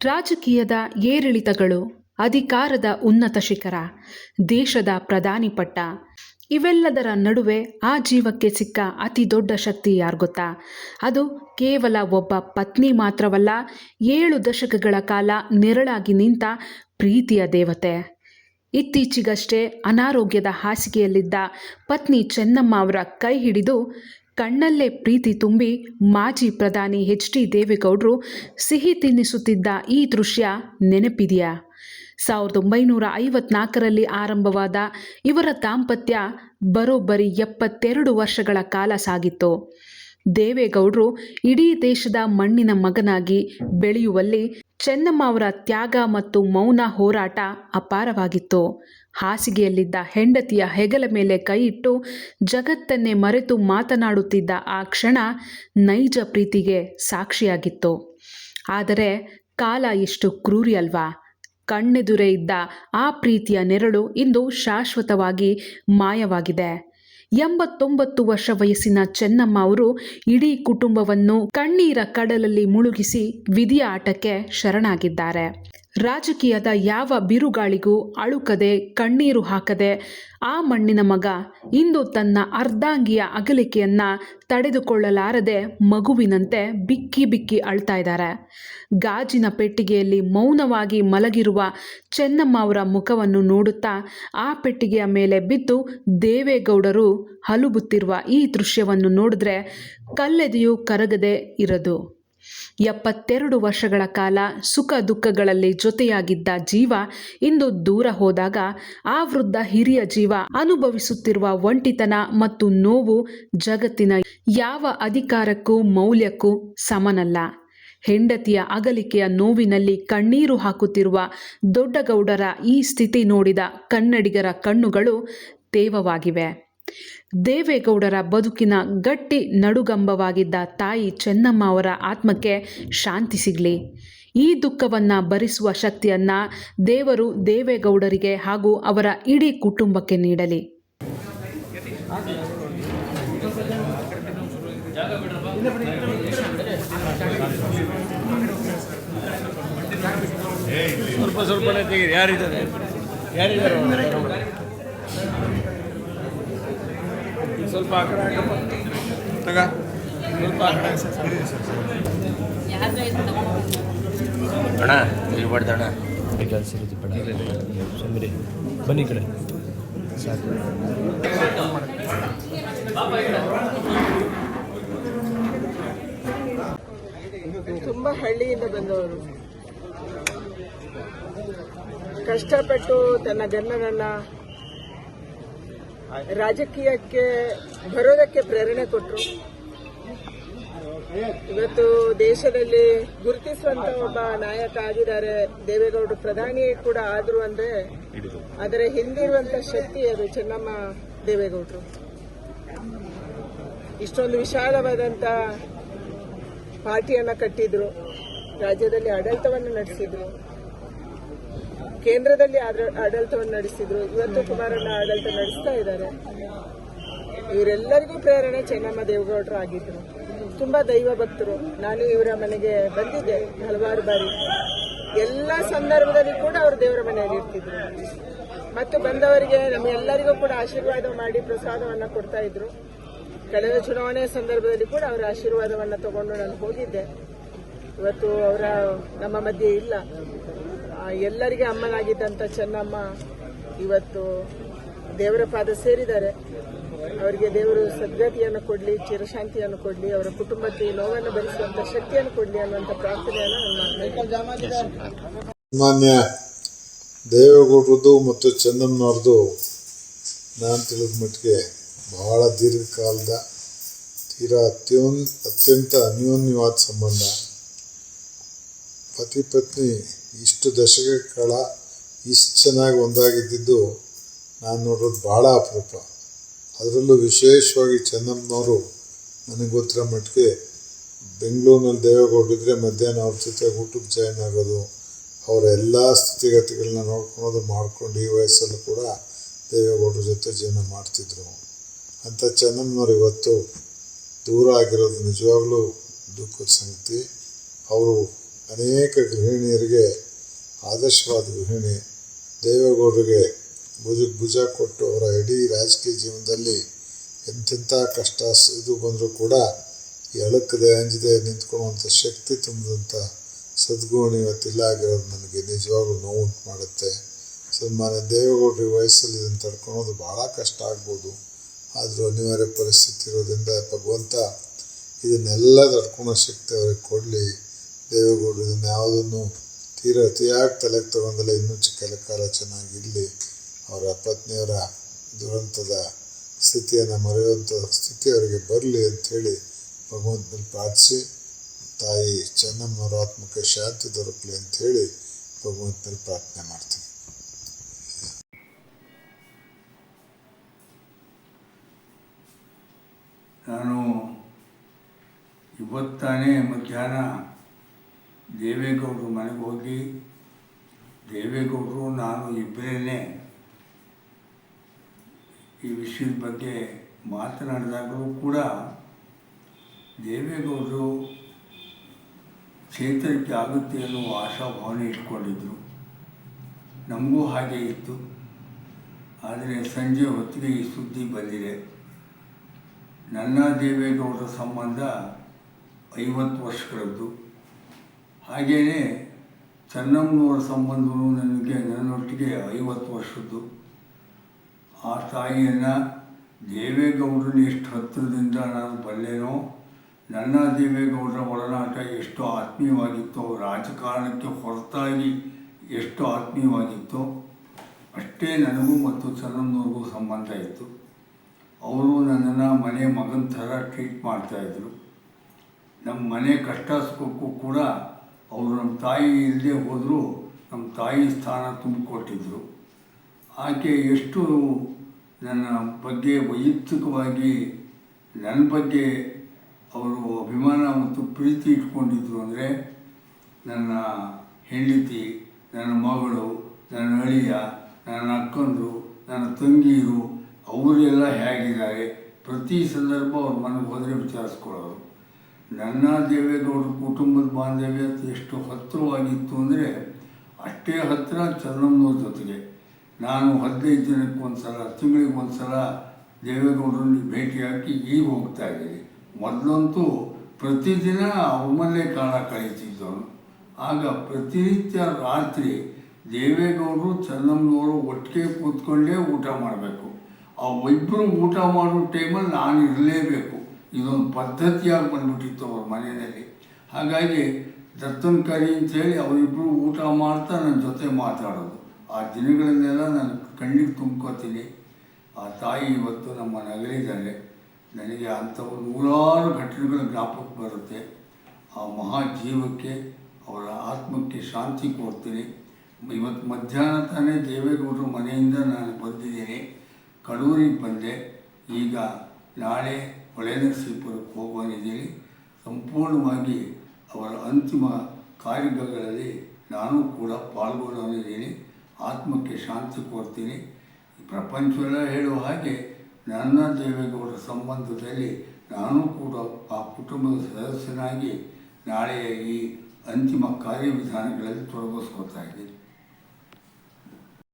ರಾಜಕೀಯದ ಏರಿಳಿತಗಳು, ಅಧಿಕಾರದ ಉನ್ನತ ಶಿಖರ, ದೇಶದ ಪ್ರಧಾನಿ ಪಟ್ಟ ಇವೆಲ್ಲದರ ನಡುವೆ ಆ ಜೀವಕ್ಕೆ ಸಿಕ್ಕ ಅತಿ ದೊಡ್ಡ ಶಕ್ತಿ ಯಾರ್ಗೊತ್ತಾ? ಅದು ಕೇವಲ ಒಬ್ಬ ಪತ್ನಿ ಮಾತ್ರವಲ್ಲ, 7 ದಶಕಗಳ ಕಾಲ ನೆರಳಾಗಿ ನಿಂತ ಪ್ರೀತಿಯ ದೇವತೆ. ಇತ್ತೀಚೆಗಷ್ಟೇ ಅನಾರೋಗ್ಯದ ಹಾಸಿಗೆಯಲ್ಲಿದ್ದ ಪತ್ನಿ ಚೆನ್ನಮ್ಮ ಅವರ ಕೈ ಹಿಡಿದು ಕಣ್ಣಲ್ಲೇ ಪ್ರೀತಿ ತುಂಬಿ ಮಾಜಿ ಪ್ರಧಾನಿ ಎಚ್.ಡಿ. ದೇವೇಗೌಡರು ಸಿಹಿ ತಿನ್ನಿಸುತ್ತಿದ್ದ ಈ ದೃಶ್ಯ ನೆನಪಿದೆಯಾ? 1954ರಲ್ಲಿ ಆರಂಭವಾದ ಇವರ ದಾಂಪತ್ಯ ಬರೋಬ್ಬರಿ 72 ವರ್ಷಗಳ ಕಾಲ ಸಾಗಿತ್ತು. ದೇವೇಗೌಡರು ಇಡೀ ದೇಶದ ಮಣ್ಣಿನ ಮಗನಾಗಿ ಬೆಳೆಯುವಲ್ಲಿ ಚೆನ್ನಮ್ಮ ಅವರ ತ್ಯಾಗ ಮತ್ತು ಮೌನ ಹೋರಾಟ ಅಪಾರವಾಗಿತ್ತು. ಹಾಸಿಗೆಯಲ್ಲಿದ್ದ ಹೆಂಡತಿಯ ಹೆಗಲ ಮೇಲೆ ಕೈಯಿಟ್ಟು ಜಗತ್ತನ್ನೇ ಮರೆತು ಮಾತನಾಡುತ್ತಿದ್ದ ಆ ಕ್ಷಣ ನೈಜ ಪ್ರೀತಿಗೆ ಸಾಕ್ಷಿಯಾಗಿತ್ತು. ಆದರೆ ಕಾಲ ಎಷ್ಟು ಕ್ರೂರಿ ಅಲ್ವಾ? ಕಣ್ಣೆದುರೇ ಇದ್ದ ಆ ಪ್ರೀತಿಯ ನೆರಳು ಇಂದು ಶಾಶ್ವತವಾಗಿ ಮಾಯವಾಗಿದೆ. 89 ವರ್ಷ ವಯಸ್ಸಿನ ಚೆನ್ನಮ್ಮ ಅವರು ಇಡೀ ಕುಟುಂಬವನ್ನು ಕಣ್ಣೀರ ಕಡಲಲ್ಲಿ ಮುಳುಗಿಸಿ ವಿಧಿಯ ಆಟಕ್ಕೆ ಶರಣಾಗಿದ್ದಾರೆ. ರಾಜಕೀಯದ ಯಾವ ಬಿರುಗಾಳಿಗೂ ಅಳುಕದೆ ಕಣ್ಣೀರು ಹಾಕದೆ ಆ ಮಣ್ಣಿನ ಮಗ ಇಂದು ತನ್ನ ಅರ್ಧಾಂಗಿಯ ಅಗಲಿಕೆಯನ್ನ ತಡೆದುಕೊಳ್ಳಲಾರದೆ ಮಗುವಿನಂತೆ ಬಿಕ್ಕಿ ಬಿಕ್ಕಿ ಅಳ್ತಾ ಇದ್ದಾರೆ. ಗಾಜಿನ ಪೆಟ್ಟಿಗೆಯಲ್ಲಿ ಮೌನವಾಗಿ ಮಲಗಿರುವ ಚೆನ್ನಮ್ಮ ಅವರ ಮುಖವನ್ನು ನೋಡುತ್ತಾ ಆ ಪೆಟ್ಟಿಗೆಯ ಮೇಲೆ ಬಿದ್ದು ದೇವೇಗೌಡರು ಹಲುಬುತ್ತಿರುವ ಈ ದೃಶ್ಯವನ್ನು ನೋಡಿದ್ರೆ ಕಲ್ಲೆದೆಯೂ ಕರಗದೆ ಇರದು. 72 ವರ್ಷಗಳ ಕಾಲ ಸುಖ ದುಃಖಗಳಲ್ಲಿ ಜೊತೆಯಾಗಿದ್ದ ಜೀವ ಇಂದು ದೂರ ಹೋದಾಗ ಆ ವೃದ್ಧ ಹಿರಿಯ ಜೀವ ಅನುಭವಿಸುತ್ತಿರುವ ಒಂಟಿತನ ಮತ್ತು ನೋವು ಜಗತ್ತಿನ ಯಾವ ಅಧಿಕಾರಕ್ಕೂ ಮೌಲ್ಯಕ್ಕೂ ಸಮನಲ್ಲ. ಹೆಂಡತಿಯ ಅಗಲಿಕೆಯ ನೋವಿನಲ್ಲಿ ಕಣ್ಣೀರು ಹಾಕುತ್ತಿರುವ ದೊಡ್ಡಗೌಡರ ಈ ಸ್ಥಿತಿ ನೋಡಿದ ಕನ್ನಡಿಗರ ಕಣ್ಣುಗಳು ತೇವವಾಗಿವೆ. ದೇವೇಗೌಡರ ಬದುಕಿನ ಗಟ್ಟಿ ನಡುಗಂಬವಾಗಿದ್ದ ತಾಯಿ ಚೆನ್ನಮ್ಮ ಅವರ ಆತ್ಮಕ್ಕೆ ಶಾಂತಿ ಸಿಗಲಿ. ಈ ದುಃಖವನ್ನು ಭರಿಸುವ ಶಕ್ತಿಯನ್ನ ದೇವರು ದೇವೇಗೌಡರಿಗೆ ಹಾಗೂ ಅವರ ಇಡೀ ಕುಟುಂಬಕ್ಕೆ ನೀಡಲಿ. ಸ್ವಲ್ಪ ಆ ಕಡೆ ತಗ ಸ್ವಲ್ಪ ಅಣ್ಣ ಇರ್ಬಾರ್ದು ಅಣ್ಣ ಕೆಲಸ ಇರುತ್ತೆ ಬೇಡ ಸುಮ್ಮನೆ ಬನ್ನಿ ಕಡೆ ಸಾಕು. ತುಂಬ ಹಳ್ಳಿಯಿಂದ ಬಂದವರು, ಕಷ್ಟಪಟ್ಟು ತನ್ನ ಗಂಡನನ್ನ ರಾಜಕೀಯಕ್ಕೆ ಬರೋದಕ್ಕೆ ಪ್ರೇರಣೆ ಕೊಟ್ಟರು. ಇವತ್ತು ದೇಶದಲ್ಲಿ ಗುರುತಿಸುವಂತ ಒಬ್ಬ ನಾಯಕ ಆಗಿದ್ದಾರೆ. ದೇವೇಗೌಡರು ಪ್ರಧಾನಿ ಕೂಡ ಆದ್ರು ಅಂದ್ರೆ ಅದರ ಹಿಂದಿರುವಂತ ಶಕ್ತಿ ಅದು ಚೆನ್ನಮ್ಮ ದೇವೇಗೌಡರು. ಇಷ್ಟೊಂದು ವಿಶಾಲವಾದಂತ ಪಾರ್ಟಿಯನ್ನ ಕಟ್ಟಿದ್ರು, ರಾಜ್ಯದಲ್ಲಿ ಆಡಳಿತವನ್ನು ನಡೆಸಿದ್ರು, ಕೇಂದ್ರದಲ್ಲಿ ಆಡಳಿತವನ್ನು ನಡೆಸಿದ್ರು, ಇವತ್ತು ಕುಮಾರಣ್ಣ ಆಡಳಿತ ನಡೆಸ್ತಾ ಇದ್ದಾರೆ. ಇವರೆಲ್ಲರಿಗೂ ಪ್ರೇರಣೆ ಚೆನ್ನಮ್ಮ ದೇವೇಗೌಡರು ಆಗಿದ್ರು. ತುಂಬಾ ದೈವ ಭಕ್ತರು. ನಾನು ಇವರ ಮನೆಗೆ ಬಂದಿದ್ದೆ ಹಲವಾರು ಬಾರಿ. ಎಲ್ಲ ಸಂದರ್ಭದಲ್ಲಿ ಕೂಡ ಅವರು ದೇವರ ಮನೆಯಲ್ಲಿ ಇರ್ತಿದ್ರು ಮತ್ತು ಬಂದವರಿಗೆ ನಮ್ಮೆಲ್ಲರಿಗೂ ಕೂಡ ಆಶೀರ್ವಾದ ಮಾಡಿ ಪ್ರಸಾದವನ್ನ ಕೊಡ್ತಾ ಇದ್ರು. ಕಳೆದ ಚುನಾವಣೆ ಸಂದರ್ಭದಲ್ಲಿ ಕೂಡ ಅವರ ಆಶೀರ್ವಾದವನ್ನ ತಗೊಂಡು ನಾನು ಹೋಗಿದ್ದೆ. ಇವತ್ತು ಅವರ ನಮ್ಮ ಮಧ್ಯೆ ಇಲ್ಲ. ಎಲ್ಲರಿಗೆ ಅಮ್ಮನಾಗಿದ್ದಂಥ ಚೆನ್ನಮ್ಮ ಇವತ್ತು ದೇವರ ಪಾದ ಸೇರಿದ್ದಾರೆ. ಅವರಿಗೆ ದೇವರು ಸದ್ಗತಿಯನ್ನು ಕೊಡಲಿ, ಚಿರಶಾಂತಿಯನ್ನು ಕೊಡಲಿ, ಅವರ ಕುಟುಂಬಕ್ಕೆ ನೋವನ್ನು ಭರಿಸುವಂತ ಶಕ್ತಿಯನ್ನು ಕೊಡಲಿ ಅನ್ನುವಂಥ ಪ್ರಾರ್ಥನೆಯನ್ನು ಮಾನ್ಯ ದೇವೇಗೌಡರದು ಮತ್ತು ಚೆನ್ನಮ್ಮನವ್ರದ್ದು ನಾನು ತಿಳಿದ ಮಟ್ಟಿಗೆ ಬಹಳ ದೀರ್ಘಕಾಲದ ತೀರಾ ಅತ್ಯಂತ ಅನ್ಯೋನ್ಯವಾದ ಸಂಬಂಧ. ಪತಿ ಪತ್ನಿ ಇಷ್ಟು ದಶಕಗಳ ಇಷ್ಟು ಚೆನ್ನಾಗಿ ಒಂದಾಗಿದ್ದು ನಾನು ನೋಡೋದು ಭಾಳ ಅಪರೂಪ. ಅದರಲ್ಲೂ ವಿಶೇಷವಾಗಿ ಚೆನ್ನಮ್ಮನವರು ನನಗೆ ಗೊತ್ತಿರೋ ಮಟ್ಟಿಗೆ ಬೆಂಗಳೂರಿನಲ್ಲಿ ದೇವೇಗೌಡರಿದ್ರೆ ಮಧ್ಯಾಹ್ನ ಅವ್ರ ಜೊತೆ ಊಟಕ್ಕೆ ಜಾಯ್ನ್ ಆಗೋದು, ಅವರ ಎಲ್ಲ ಸ್ಥಿತಿಗತಿಗಳನ್ನ ನೋಡ್ಕೊಳೋದು ಮಾಡ್ಕೊಂಡು ಈ ವಯಸ್ಸಲ್ಲೂ ಕೂಡ ದೇವೇಗೌಡರ ಜೊತೆ ಜೀವನ ಮಾಡ್ತಿದ್ರು. ಅಂಥ ಚೆನ್ನಮ್ಮನವ್ರು ಇವತ್ತು ದೂರ ಆಗಿರೋದು ನಿಜವಾಗ್ಲೂ ದುಃಖದ ಸಂಗತಿ. ಅವರು ಅನೇಕ ಗೃಹಿಣಿಯರಿಗೆ ಆದರ್ಶವಾದ ಗೃಹಿಣಿ. ದೇವೇಗೌಡರಿಗೆ ಭುಜ ಕೊಟ್ಟು ಅವರ ಇಡೀ ರಾಜಕೀಯ ಜೀವನದಲ್ಲಿ ಎಂತೆಂಥ ಕಷ್ಟ ಇದು ಬಂದರೂ ಕೂಡ ಎಳಕದೆ ಅಂಜದೆ ನಿಂತ್ಕೊಳ್ಳುವಂಥ ಶಕ್ತಿ ತುಂಬಿದಂಥ ಸದ್ಗುಣ ಇವತ್ತಿಲ್ಲ ಆಗಿರೋದು ನನಗೆ ನಿಜವಾಗ್ಲೂ ನೋವು ಉಂಟು ಮಾಡುತ್ತೆ. ಸನ್ಮಾನ್ಯ ದೇವೇಗೌಡರ ವಯಸ್ಸಲ್ಲಿ ಇದನ್ನು ತಡ್ಕೊಳೋದು ಭಾಳ ಕಷ್ಟ ಆಗ್ಬೋದು. ಆದರೂ ಅನಿವಾರ್ಯ ಪರಿಸ್ಥಿತಿ ಇರೋದ್ರಿಂದ ಭಗವಂತ ಇದನ್ನೆಲ್ಲ ತಡ್ಕೊಳೋ ಶಕ್ತಿ ಅವ್ರಿಗೆ ಕೊಡಲಿ. ದೇವೇಗೌಡರು ಇದನ್ನು ಯಾವುದನ್ನು ಅತಿಯಾಗಿ ತಲೆಗೆ ತಗೊಂಡಲ್ಲ, ಇನ್ನೂ ಕೆಲ ಕಾಲ ಚೆನ್ನಾಗಿರಲಿ. ಅವರ ಪತ್ನಿಯವರ ದುರಂತದ ಸ್ಥಿತಿಯನ್ನು ಮರೆಯುವಂಥ ಸ್ಥಿತಿ ಅವರಿಗೆ ಬರಲಿ ಅಂಥೇಳಿ ಭಗವಂತನಲ್ಲಿ ಪ್ರಾರ್ಥಿಸಿ, ತಾಯಿ ಚೆನ್ನಮ್ಮನವರ ಆತ್ಮಕ್ಕೆ ಶಾಂತಿ ದೊರಕಲಿ ಅಂಥೇಳಿ ಭಗವಂತನಲ್ಲಿ ಪ್ರಾರ್ಥನೆ ಮಾಡ್ತೀನಿ. ನಾನು ಇವತ್ತಾನೇ ಮಧ್ಯಾಹ್ನ ದೇವೇಗೌಡರು ಮನೆಗೆ ಹೋಗಿ ದೇವೇಗೌಡರು ನಾನು ಇಬ್ಬರೇ ಈ ವಿಷಯದ ಬಗ್ಗೆ ಮಾತನಾಡಿದಾಗಲೂ ಕೂಡ ದೇವೇಗೌಡರು ಚೇತರಿಕೆ ಆಗುತ್ತೆ ಅನ್ನುವ ಆಶಾಭಾವನೆ ಇಟ್ಕೊಂಡಿದ್ದರು. ನಮಗೂ ಹಾಗೆ ಇತ್ತು. ಆದರೆ ಸಂಜೆ ಹೊತ್ತಿಗೆ ಈ ಸುದ್ದಿ ಬಂದಿದೆ. ನನ್ನ ದೇವೇಗೌಡರ ಸಂಬಂಧ 50 ವರ್ಷಗಳದ್ದು. ಹಾಗೆಯೇ ಚೆನ್ನಮ್ಮನವರ ಸಂಬಂಧವೂ ನನ್ನೊಟ್ಟಿಗೆ 50 ವರ್ಷದ್ದು. ಆ ತಾಯಿಯನ್ನು ದೇವೇಗೌಡರನ್ನ ಎಷ್ಟು ಹತ್ತಿರದಿಂದ ನಾನು ಬಲ್ಲೆನೋ, ನನ್ನ ದೇವೇಗೌಡರ ಒಡನಾಟ ಎಷ್ಟು ಆತ್ಮೀಯವಾಗಿತ್ತೋ, ರಾಜಕಾರಣಕ್ಕೆ ಹೊರತಾಗಿ ಎಷ್ಟು ಆತ್ಮೀಯವಾಗಿತ್ತೋ ಅಷ್ಟೇ ನನಗೂ ಮತ್ತು ಚೆನ್ನಮ್ಮನವ್ರಿಗೂ ಸಂಬಂಧ ಇತ್ತು. ಅವರು ನನ್ನನ್ನು ಮನೆ ಮಗನ ಥರ ಟ್ರೀಟ್ ಮಾಡ್ತಾಯಿದ್ರು. ನಮ್ಮ ಮನೆ ಕಷ್ಟ ಸುಖಕ್ಕೂ ಕೂಡ ಅವರು ನಮ್ಮ ತಾಯಿ ಇಲ್ಲದೆ ಹೋದರೂ ನಮ್ಮ ತಾಯಿ ಸ್ಥಾನ ತುಂಬಿಕೊಟ್ಟಿದ್ರು. ಆಕೆ ಎಷ್ಟು ನನ್ನ ಬಗ್ಗೆ ವೈಯಕ್ತಿಕವಾಗಿ ನನ್ನ ಬಗ್ಗೆ ಅವರು ಅಭಿಮಾನ ಮತ್ತು ಪ್ರೀತಿ ಇಟ್ಕೊಂಡಿದ್ರು ಅಂದರೆ, ನನ್ನ ಹೆಂಡತಿ, ನನ್ನ ಮಗಳು, ನನ್ನ ಅಳಿಯ, ನನ್ನ ಅಕ್ಕಂದರು, ನನ್ನ ತಂಗಿಯರು ಅವರೆಲ್ಲ ಹೇಗಿದ್ದಾರೆ ಪ್ರತಿ ಸಂದರ್ಭ ಅವ್ರ ಮನೆಗೆ ಹೋದರೆ ವಿಚಾರಿಸ್ಕೊಳ್ಳೋರು. ನನ್ನ ದೇವೇಗೌಡರ ಕುಟುಂಬದ ಬಾಂಧವ್ಯ ಎಷ್ಟು ಹತ್ತಿರವಾಗಿತ್ತು ಅಂದರೆ ಅಷ್ಟೇ ಹತ್ತಿರ ಚೆನ್ನಮ್ಮನವ್ರ ಜೊತೆಗೆ. ನಾನು 15 ದಿನಕ್ಕೆ ಒಂದು ಸಲ, ತಿಂಗಳಿಗೆ ಒಂದು ಸಲ ದೇವೇಗೌಡರನ್ನ ಭೇಟಿಯಾಗಿ ಈಗ ಹೋಗ್ತಾಯಿದ್ದೀನಿ. ಮೊದಲಂತೂ ಪ್ರತಿದಿನ ಅವ್ರ ಮನೇಲೆ ಕಾಲ ಕಳೀತಿದ್ದವನು. ಆಗ ಪ್ರತಿನಿತ್ಯ ರಾತ್ರಿ ದೇವೇಗೌಡರು ಚೆನ್ನಮ್ಮನವರು ಒಟ್ಟಿಗೆ ಕೂತ್ಕೊಂಡೇ ಊಟ ಮಾಡಬೇಕು. ಆ ಇಬ್ಬರು ಊಟ ಮಾಡೋ ಟೈಮಲ್ಲಿ ನಾನು ಇರಲೇಬೇಕು. ಇದೊಂದು ಪದ್ಧತಿಯಾಗಿ ಬಂದ್ಬಿಟ್ಟಿತ್ತು ಅವ್ರ ಮನೆಯಲ್ಲಿ. ಹಾಗಾಗಿ ದತ್ತನ ಕರಿ ಅಂಥೇಳಿ ಅವರಿಬ್ಬರು ಊಟ ಮಾಡ್ತಾ ನನ್ನ ಜೊತೆ ಮಾತಾಡೋದು. ಆ ದಿನಗಳನ್ನೆಲ್ಲ ನಾನು ಕಣ್ಣಿಗೆ ತುಂಬ್ಕೋತೀನಿ. ಆ ತಾಯಿ ಇವತ್ತು ನಮ್ಮನ್ನು ಅಗಲಿದ್ದಾರೆ. ನನಗೆ ಅಂಥವು ನೂರಾರು ಘಟನೆಗಳ ಜ್ಞಾಪಕ ಬರುತ್ತೆ. ಆ ಮಹಾಜೀವಕ್ಕೆ, ಅವರ ಆತ್ಮಕ್ಕೆ ಶಾಂತಿ ಕೋರ್ತೀನಿ. ಇವತ್ತು ಮಧ್ಯಾಹ್ನ ತಾನೇ ದೇವೇಗೌಡರ ಮನೆಯಿಂದ ನಾನು ಬಂದಿದ್ದೀನಿ. ಕಡೂರಿಗೆ ಬಂದೆ. ಈಗ ನಾಳೆ ಹೊಳೆನರಸೀಪುರಕ್ಕೆ ಹೋಗೋನಿದ್ದೀನಿ. ಸಂಪೂರ್ಣವಾಗಿ ಅವರ ಅಂತಿಮ ಕಾರ್ಯಗಳಲ್ಲಿ ನಾನು ಕೂಡ ಪಾಲ್ಗೊಳ್ಳೋನಿದ್ದೀನಿ. ಆತ್ಮಕ್ಕೆ ಶಾಂತಿ ಕೋರ್ತೀನಿ. ಪ್ರಪಂಚವೆಲ್ಲ ಹೇಳುವ ಹಾಗೆ ನನ್ನ ದೇವೇಗೌಡರ ಸಂಬಂಧದಲ್ಲಿ ನಾನು ಕೂಡ ಆ ಕುಟುಂಬದ ಸದಸ್ಯನಾಗಿ ನಾಳೆಯ ಈ ಅಂತಿಮ ಕಾರ್ಯವಿಧಾನಗಳಲ್ಲಿ ತೊಡಗಿಸ್ಕೊತಾ ಇದ್ದೀನಿ.